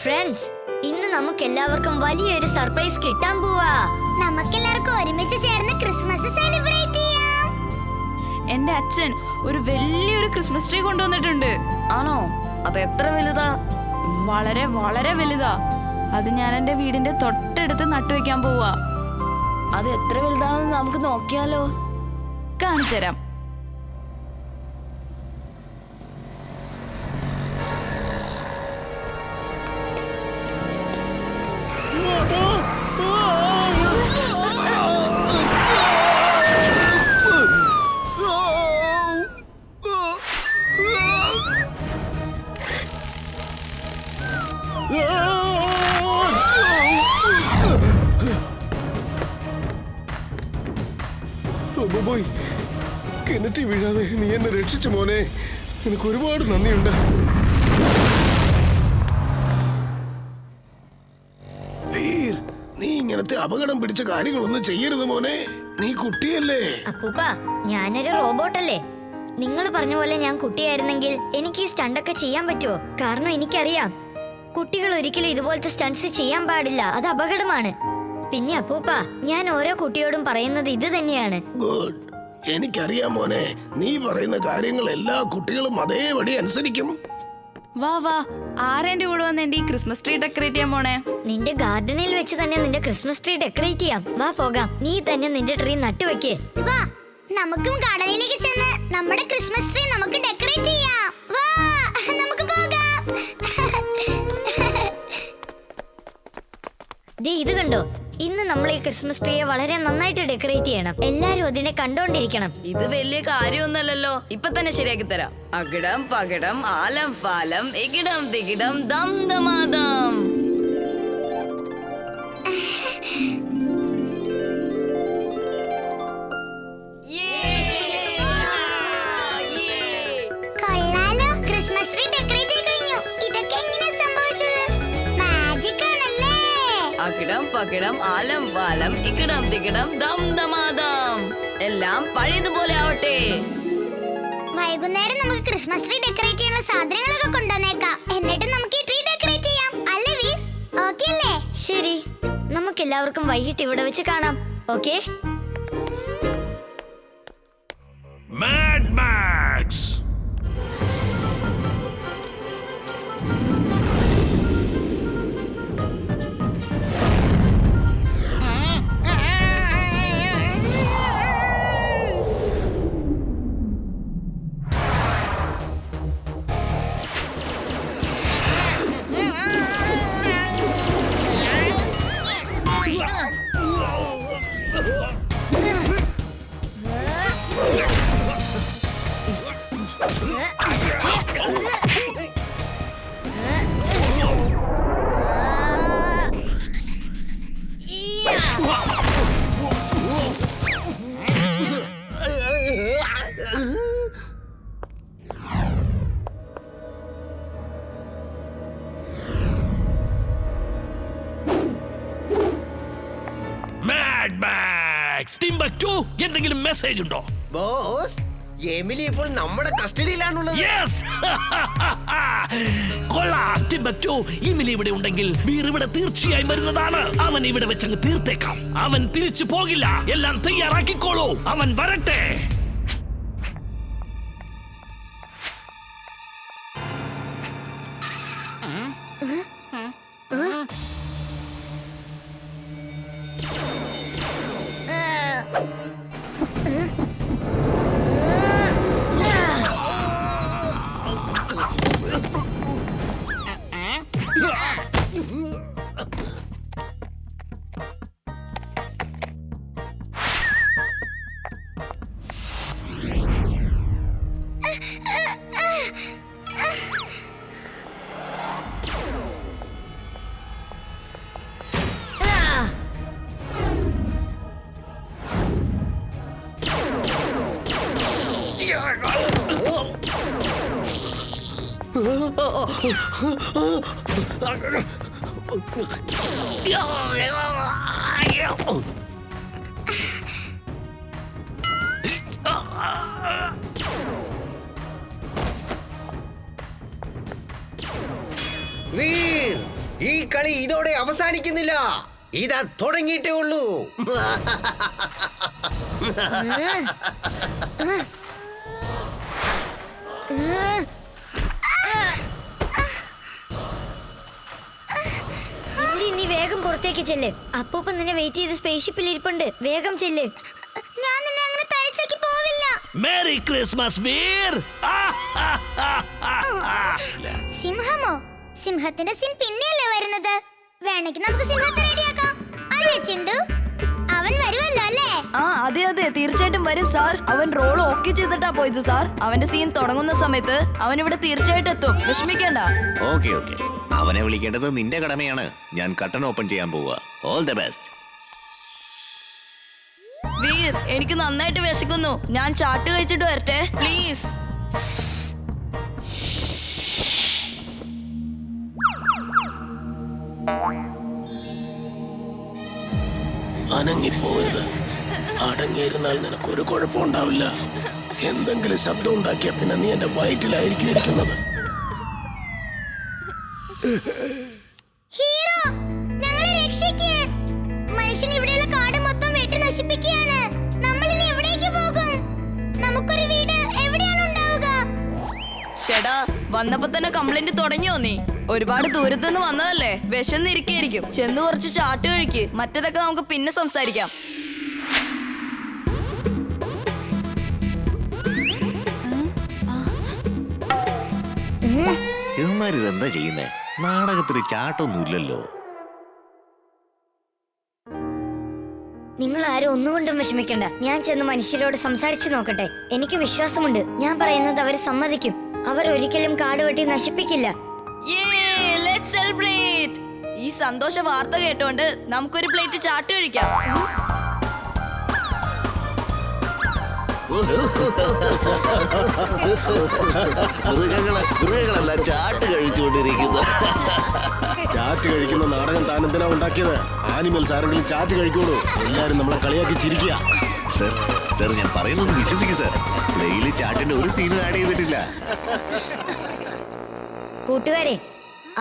Friends, ഇന്ന് നമുക്ക് എല്ലാവർക്കും വലിയൊരു സർപ്രൈസ് കിട്ടാൻ പോവാ. നമുക്കെല്ലാവർക്കും ഒരുമിച്ച് ചേർന്ന് ക്രിസ്മസ് സെലിബ്രേറ്റ് ചെയ്യാം. എന്റെ അച്ഛൻ ഒരു വലിയൊരു ക്രിസ്മസ് ട്രീ കൊണ്ടുവന്നിട്ടുണ്ട്. ആണോ? അത് എത്ര വലുതാ? വളരെ വളരെ വലുതാ. അത് ഞാൻ എന്റെ വീടിന്റെ തൊട്ടടുത്ത് നട്ടുവെക്കാൻ പോവാ. അത് എത്ര വലുതാണെന്ന് നമുക്ക് നോക്കിയാലോ? കാണിച്ചുതരാം. കിണറ്റി വീഴാതെ നീ എന്നെ രക്ഷിച്ചു മോനെ. എനിക്ക് ഒരുപാട് നന്ദിയുണ്ട്. നീ ഇങ്ങനത്തെ അപകടം പിടിച്ച കാര്യങ്ങളൊന്നും ചെയ്യരുത് മോനെ. നീ കുട്ടിയല്ലേ. അപ്പൂപ്പ, ഞാനൊരു റോബോട്ടല്ലേ. നിങ്ങൾ പറഞ്ഞ പോലെ ഞാൻ കുട്ടിയായിരുന്നെങ്കിൽ എനിക്ക് ഈ സ്റ്റണ്ടൊക്കെ ചെയ്യാൻ പറ്റുമോ? കാരണം എനിക്കറിയാം, കുട്ടികൾ ഒരിക്കലും ഇതുപോലത്തെ സ്റ്റണ്ട്സ് ചെയ്യാൻ പാടില്ല. അത് അപകടമാണ്. പിന്നെ അപ്പൂപ്പ, ഞാൻ ഓരോ കുട്ടിയോടും പറയുന്നത് ഇത് തന്നെയാണ്. ഗുഡ്. എനിക്കറിയാം മോനെ, നീ പറയുന്ന കാര്യങ്ങൾ എല്ലാ കുട്ടികളും അതേപടി അനുസരിക്കും. വാ വാ, ആരെന്റെ കൂടെ വന്ന് എന്റെ ഈ ക്രിസ്മസ് ട്രീ ഡെക്കറേറ്റ് ചെയ്യാൻ പോണേ? നിന്റെ ഗാർഡനിൽ വെച്ച് തന്നെ നിന്റെ ക്രിസ്മസ് ട്രീ ഡെക്കറേറ്റ് ചെയ്യാം. വാ പോകാം. നീ തന്നെ നിന്റെ ട്രീ നട്ടുവെക്ക്. വാ, നമുക്കും ഗാർഡനിലേക്ക് ചെന്ന് നമ്മുടെ ക്രിസ്മസ് ട്രീ നമുക്ക് ഡെക്കറേറ്റ് ചെയ്യാം. വാ, നമുക്ക് പോകാം. ദേ ഇത് കണ്ടോ? ഇന്ന് നമ്മൾ ഈ ക്രിസ്മസ് ട്രീയെ വളരെ നന്നായിട്ട് ഡെക്കറേറ്റ് ചെയ്യണം. എല്ലാരും അതിനെ കണ്ടോണ്ടിരിക്കണം. ഇത് വലിയ കാര്യമൊന്നല്ലല്ലോ. ഇപ്പൊ തന്നെ ശരിയാക്കി തരാം. അകിടം പകിടം ആലം ഫാലം എകിടം തികിടം ദം ദമാദം. കൊള്ളാലോ, ക്രിസ്മസ് ട്രീ ഡെക്കറേറ്റ് ചെയ്ത് കഴിഞ്ഞു. ഇതൊക്കെ എങ്ങനെയാ സംഭവിച്ചത്? മാജിക് ആണല്ലേ. അകിടം പകിടം ആലം ഫാലം ഇക്കിടം തികിടം ദം ദമാദം. എല്ലാം പഴയതുപോലെ ആവട്ടെ. വൈകുന്നേരം നമുക്ക് ക്രിസ്മസ് ട്രീ ഡെക്കറേറ്റ് ചെയ്യാനുള്ള സാധനങ്ങളൊക്കെ കൊണ്ടുവന്നേക്കാം. എന്നിട്ട് നമുക്ക് ഈ ട്രീ ഡെക്കറേറ്റ് ചെയ്യാം. അല്ലേ വീർ? ഓക്കേ അല്ലേ? ശരി, നമുക്ക് എല്ലാവർക്കും വൈകിട്ട് ഇവിടെ വെച്ച് കാണാം. Okay? Mad Max! Mad Max! Timbuktu, എന്തെങ്കിലും മെസ്സേജ് ഉണ്ടോ? ബോസ്, എമിലി ഇപ്പോൾ നമ്മുടെ കസ്റ്റഡിയിലാണുള്ളത്. Yes! കൊള്ളാം ടിംബക്ടു. എമിലി ഇവിടെ ഉണ്ടെങ്കിൽ വീർ ഇവിടെ തീർച്ചയായും വരുന്നതാണ്. അവൻ ഇവിടെ വെച്ചങ്ങ് തീർത്തേക്കാം. അവൻ തിരിച്ചു പോകില്ല. എല്ലാം തയ്യാറാക്കിക്കോളൂ. അവൻ വരട്ടെ. വീർ, ഈ കളി ഇതോടെ അവസാനിക്കുന്നില്ല, ഇതാ തുടങ്ങിയിട്ടേ ഉള്ളൂ. നീ വേഗം പുറത്തേക്ക് ചെല്ല്. അപ്പൂപ്പൻ നിന്നെ വെയിറ്റ് ചെയ്ത് സ്പേസ്ഷിപ്പിൽ ഇരിപ്പുണ്ട്. വേഗം ചെല്ല്. ഞാൻ നിന്നെ അങ്ങനെ തനിച്ചാക്കി പോവില്ല. Merry Christmas Veer. സിംഹമോ? സിംഹത്തിന്റെ സീൻ പിന്നെയല്ലേ വരുന്നത്. വേണമെങ്കിൽ നമുക്ക് സിംഹത്തെ റെഡിയാക്കാം. അല്ലേ ചിണ്ടു? അവൻ വരുമല്ലോ അല്ലേ? ആ അതെ അതെ, തീർച്ചയായിട്ടും വരും സാർ. അവൻ റോൾ ഓക്കെ ചെയ്തിട്ടാ പോയത് സാർ. അവന്റെ സീൻ തുടങ്ങുന്ന സമയത്ത് അവൻ ഇവിടെ തീർച്ചയായിട്ടും എത്തും, വിഷമിക്കേണ്ട. ഓക്കെ ഓക്കെ, അവനെ വിളിക്കേണ്ടത് നിന്റെ കടമയാണ്. ഞാൻ കട്ടൺ ഓപ്പൺ ചെയ്യാൻ പോവുക. All the best. വീർ, എനിക്ക് നന്നായിട്ട് വിശക്കുന്നു. ഞാൻ ചാട്ട് കഴിച്ചിട്ട് വരട്ടെ പ്ലീസ്. അനങ്ങിപ്പോരുത്. അടങ്ങിയിരുന്നാൽ നിനക്കൊരു കുഴപ്പമുണ്ടാവില്ല. എന്തെങ്കിലും ശബ്ദം ഉണ്ടാക്കിയ പിന്നെ നീ എന്റെ വയറ്റിലായിരിക്കും ഇരിക്കുന്നത്. ഹീറോ, ഞങ്ങളെ രക്ഷിക്ക്. മനുഷ്യൻ ഇവിടെയുള്ള കാട് മൊത്തം വെട്ടി നശിപ്പിക്കുകയാണ്. നമ്മൾ ഇനി എവിടേക്ക് പോകും? നമുക്കൊരു വീട് എവിടെയാണ് ഉണ്ടാവുക? ചേടാ, വന്നപ്പോ തന്നെ കംപ്ലൈന്റ് തുടങ്ങിയോ നീ? ഒരുപാട് ദൂരത്തുനിന്ന് വന്നതല്ലേ, വിശന്നിരിക്കായിരിക്കും. ചെന്ന് കുറച്ച് ചാട്ട് കഴിക്ക്. മറ്റേതൊക്കെ നമുക്ക് പിന്നെ സംസാരിക്കാം. ഇവന്മാരിതെന്താ ചെയ്യുന്നേ? നാടകത്തിന് ചാട്ടൊന്നുമില്ലല്ലോ. നിങ്ങൾ ആരും ഒന്നുകൊണ്ടും വിഷമിക്കണ്ട. ഞാൻ ചെന്ന് മനുഷ്യരോട് സംസാരിച്ചു നോക്കട്ടെ. എനിക്ക് വിശ്വാസമുണ്ട്, ഞാൻ പറയുന്നത് അവർ സമ്മതിക്കും. അവർ ഒരിക്കലും കാട് വെട്ടി നശിപ്പിക്കില്ല. Let's celebrate. ഈ സന്തോഷ വാർത്ത കേട്ടോണ്ട് നമുക്കൊരു പ്ലേറ്റ് ചാട്ട് കഴിക്കാം. മൃഗങ്ങളെല്ലാം ചാട്ട് കഴിച്ചുകൊണ്ടിരിക്കുന്നു. ചാറ്റ് കഴിക്കുന്ന നാടകം താൻ എന്തിനാ ഉണ്ടാക്കിയത്? ആനിമൽസ് ആരെങ്കിലും ചാറ്റ് കഴിക്കുള്ളൂ. എല്ലാരും നമ്മളെ കളിയാക്കി ചിരിക്കുക. സർ സർ, ഞാൻ പറയുന്നത് വിശ്വസിക്കും സർ. പ്ലേയിൽ ചാട്ടിന്റെ ഒരു സീനും ആഡ് ചെയ്തിട്ടില്ല. കൂട്ടുകാരെ,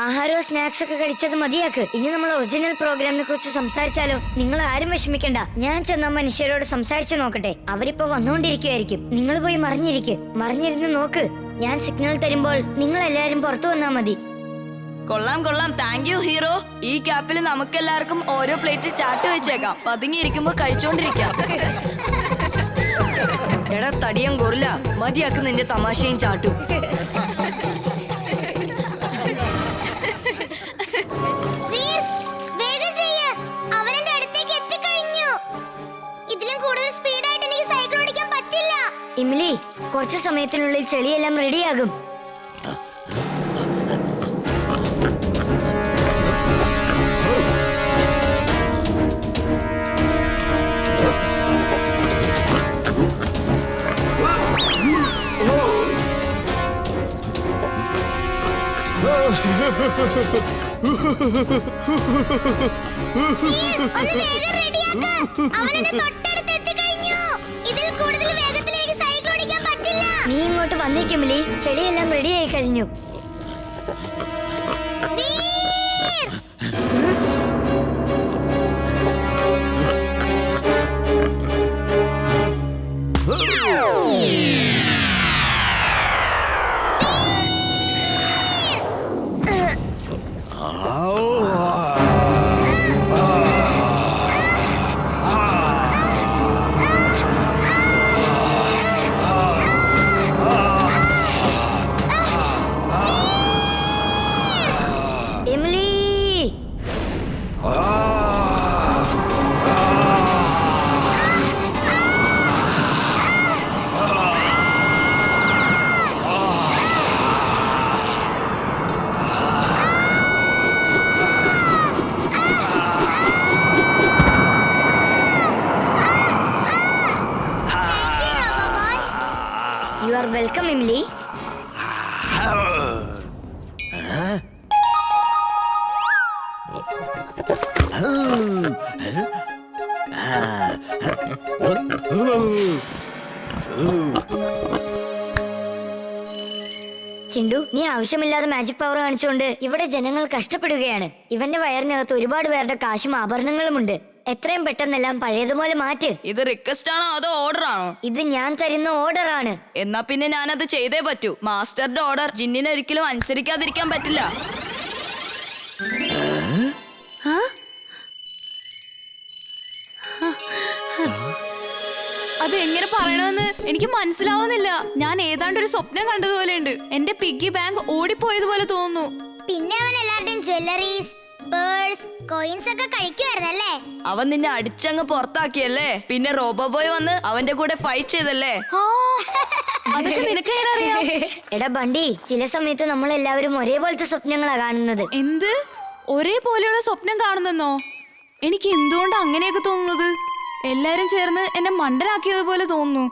ആഹാരവും സ്നാക്സ് ഒക്കെ കഴിച്ചത് മതിയാക്ക്. ഇനി നമ്മൾ ഒറിജിനൽ പ്രോഗ്രാമിനെ കുറിച്ച് സംസാരിച്ചാലോ? നിങ്ങൾ ആരും വിഷമിക്കണ്ട. ഞാൻ ചെന്ന മനുഷ്യരോട് സംസാരിച്ചു നോക്കട്ടെ. അവരിപ്പോ വന്നുകൊണ്ടിരിക്കുവായിരിക്കും. നിങ്ങൾ പോയി മറിഞ്ഞിരുന്ന് നോക്ക്. ഞാൻ സിഗ്നൽ തരുമ്പോൾ നിങ്ങൾ എല്ലാരും പുറത്തു വന്നാ മതി. കൊള്ളാം കൊള്ളാം, താങ്ക് യു ഹീറോ. ഈ ക്യാപ്പിൽ നമുക്കെല്ലാവർക്കും ഓരോ പ്ലേറ്റ് ചാട്ട് വെച്ചേക്കാം. പതുങ്ങിയിരിക്കുമ്പോ കഴിച്ചോണ്ടിരിക്കാം. എടാ തടിയം കൊറില്ല, മതിയാക്ക് നിന്റെ തമാശയും ചാട്ടും. വീർ, വേഗം ചെയ്യ്. അവൻ എന്റെ അടുത്തേക്ക് എത്തിക്കഴിഞ്ഞു. ഇതിലും കൂടുതൽ സ്പീഡായിട്ട് എനിക്ക് സൈക്കിൾ ഓടിക്കാൻ പറ്റില്ല. ഇമിലി, കുറച്ചു സമയത്തിനുള്ളിൽ ചെളിയെല്ലാം റെഡിയാകും. ഒന്ന് വേഗം റെഡിയാക്ക്. അവൻ എന്റെ തൊട്ടടുത്ത് എത്തിക്കഴിഞ്ഞു. ഇതിൽ കൂടുതൽ വേഗത്തിലേക്ക് സൈക്കിൾ ഓടിക്കാൻ പറ്റില്ല. നീ ഇങ്ങോട്ട് വന്നേക്കും മിലി. ചെളിയെല്ലാം റെഡിയായി കഴിഞ്ഞു. വീർ, ആവശ്യമില്ലാതെ മാജിക് പവർ കാണിച്ചുകൊണ്ട് ഇവിടെ ജനങ്ങൾ കഷ്ടപ്പെടുകയാണ്. ഇവന്റെ വയറിനകത്ത് ഒരുപാട് പേരുടെ കാശും ആഭരണങ്ങളുമുണ്ട്. എത്രയും പെട്ടെന്നെല്ലാം പഴയതുപോലെ മാറ്റ്. ഇത് റിക്വസ്റ്റ് ആണോ അതോ ഓർഡർ ആണോ? ഇത് ഞാൻ തരുന്ന ഓർഡർ ആണ്. എന്നാ പിന്നെ ഞാനത് ചെയ്തേ പറ്റൂ. മാസ്റ്ററുടെ ഓർഡർ ജിന്നിനെ ഒരിക്കലും അനുസരിക്കാതിരിക്കാൻ പറ്റില്ല. അത് എങ്ങനെ പറയണമെന്ന് എനിക്ക് മനസ്സിലാവുന്നില്ല. ഞാൻ ഏതാണ്ട് ഒരു സ്വപ്നം കണ്ടതുപോലെയുണ്ട്. എന്റെ പിഗ്ഗി ബാങ്ക് ഓടിപ്പോയതുപോലെ തോന്നുന്നു. പിന്നെ അവൻ എല്ലാവരുടെയും ജ്വല്ലറീസ്, പേഴ്സ്, കോയിൻസ് ഒക്കെ കഴിക്കുമായിരുന്നല്ലേ? അവൻ നിന്നെ അടിച്ചങ്ങ് പുറത്താക്കിയല്ലേ? പിന്നെ റോബോബോയ് വന്ന് അവന്റെ കൂടെ ഫൈറ്റ് ചെയ്തല്ലേ? ആ, അതൊക്കെ നിനക്ക് എങ്ങനെ അറിയാം? എടാ ബണ്ടി, ചില സമയത്ത് നമ്മൾ എല്ലാവരും ഒരേപോലത്തെ സ്വപ്നങ്ങളാ കാണുന്നത്. എന്ത് ഒരേപോലെയുള്ള സ്വപ്നം കാണുന്നെന്നോ? എനിക്ക് എന്തുകൊണ്ട് അങ്ങനെയൊക്കെ തോന്നുന്നത്? എല്ലാരും ചേർന്ന് എന്നെ മണ്ടനാക്കിയതുപോലെ തോന്നുന്നു.